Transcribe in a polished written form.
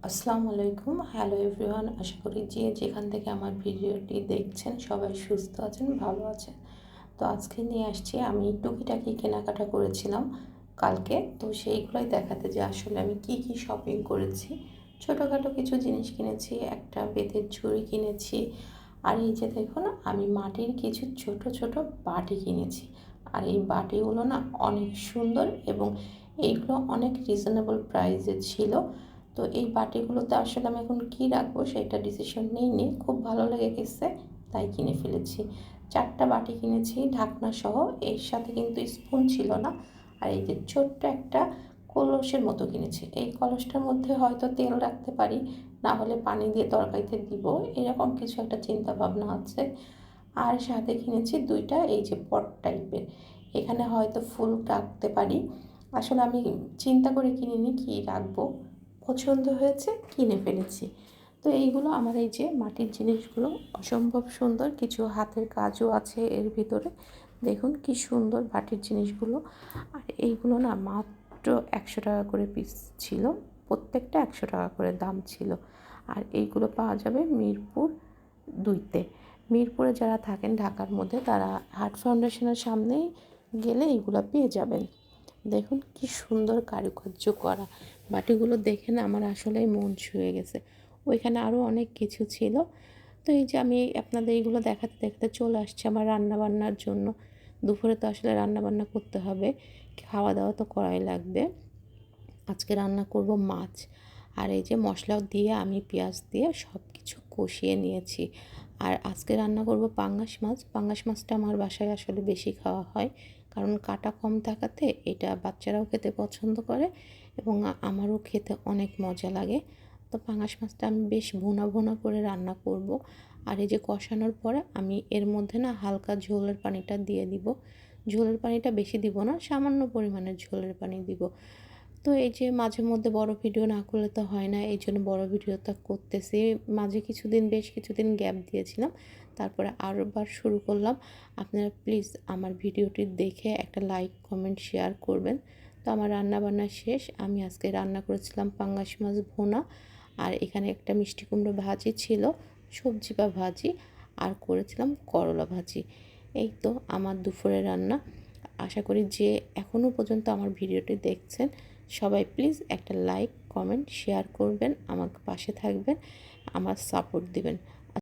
আসসালামু আলাইকুম। Hello everyone. আশা করি যে যেখান থেকে আমার ভিডিওটি দেখছেন সবাই সুস্থ আছেন, ভালো আছেন। তো আজকে নিয়ে আসছি আমি টুকিটাকি কেনাকাটা করেছিলাম কালকে। তো সেইগুলোই দেখাতে যে আসলে আমি কি কি শপিং করেছি। ছোটোখাটো কিছু জিনিস কিনেছি, একটা বেতের ঝুড়ি কিনেছি। আর এই যে দেখুন আমি মাটির কিছু ছোট ছোট বাটি কিনেছি। আর এই বাটিগুলো না অনেক সুন্দর এবং এইগুলো অনেক রিজনেবল প্রাইসে ছিল। তো এই বাটিগুলোতে আসলে আমি এখন কী রাখবো সেটা ডিসিশন নিইনি, খুব ভালো লেগে গেছে তাই কিনে ফেলেছি। 4টা বাটি কিনেছি ঢাকনা সহ, এর সাথে কিন্তু স্পুন ছিল না। আর এই যে ছোট্ট একটা কলসের মতো কিনেছি, এই কলসটার মধ্যে হয়তো তেল রাখতে পারি, না হলে পানি দিয়ে তরকারিতে দিব, এরকম কিছু একটা চিন্তা ভাবনা আছে। আর সাথে কিনেছি 2টা এই যে পট টাইপের, এখানে হয়তো ফুল রাখতে পারি। আসলে আমি চিন্তা করে কিনিনি কী রাখবো, পছন্দ হয়েছে কিনে ফেলেছি। তো এইগুলো আমার এই যে মাটির জিনিসগুলো অসম্ভব সুন্দর, কিছু হাতের কাজও আছে এর ভিতরে। দেখুন কি সুন্দর বাটির জিনিসগুলো। আর এইগুলো না মাত্র 100 টাকা করে পিস ছিল, প্রত্যেকটা 100 টাকা করে দাম ছিল। আর এইগুলো পাওয়া যাবে মিরপুর 2-তে। মিরপুরে যারা থাকেন ঢাকার মধ্যে তারা হার্ট ফাউন্ডেশনের সামনেই গেলে এইগুলো পেয়ে যাবেন। দেখুন কি সুন্দর কারুকার্য করা বাটিগুলো, দেখে না আমার আসলেই মন ছুঁয়ে গেছে। ওইখানে আরও অনেক কিছু ছিল। তো এই যে আমি আপনাদের এইগুলো দেখাতে দেখাতে চলে আসছে আমার রান্নাবান্নার জন্য। দুপুরে তো আসলে রান্নাবান্না করতে হবে, খাওয়া দাওয়া তো করাই লাগবে। আজকে রান্না করব মাছ। আর এই যে মশলা দিয়ে আমি পেঁয়াজ দিয়ে সব কিছু কষিয়ে নিয়েছি। আর আজকে রান্না করব পাঙ্গাস মাছ। পাঙ্গাস মাছটা আমার বাসায় আসলে বেশি খাওয়া হয়, কারণ কাটা কম থাকাতে এটা বাচ্চারাও খেতে পছন্দ করে এবং আমারও খেতে অনেক মজা লাগে। তো পাঙ্গাস মাছটা আমি বেশ ভুনা ভুনা করে রান্না করব। আর এই যে কষানোর পরে আমি এর মধ্যে না হালকা ঝোলের পানিটা দিয়ে দিব। ঝোলের পানিটা বেশি দিব না, সামান্য পরিমাণের ঝোলের পানি দিব। তো এই যে মাঝে মধ্যে বড় ভিডিও না করলে তো হয় না, এই জন্য বড় ভিডিওটা করতেছি। মাঝে কিছুদিন বেশ কিছুদিন গ্যাপ দিয়েছিলাম, তারপরে আরবার শুরু করলাম। আপনারা প্লিজ আমার ভিডিওটি দেখে একটা লাইক কমেন্ট শেয়ার করবেন। তো আমার রান্না বান্না শেষ। আমি আজকে রান্না করেছিলাম পাঙ্গাস মাছ ভুনা, আর এখানে একটা মিষ্টি কুমড়ো ভাজি ছিল, সবজি বা ভাজি, আর করেছিলাম করলা ভাজি। এই তো আমার দুপুরের রান্না। আশা করি যে এখনও পর্যন্ত আমার ভিডিওটি দেখছেন সবাই প্লিজ একটা লাইক কমেন্ট শেয়ার করবেন, আমার পাশে থাকবেন, আমার সাপোর্ট দিবেন।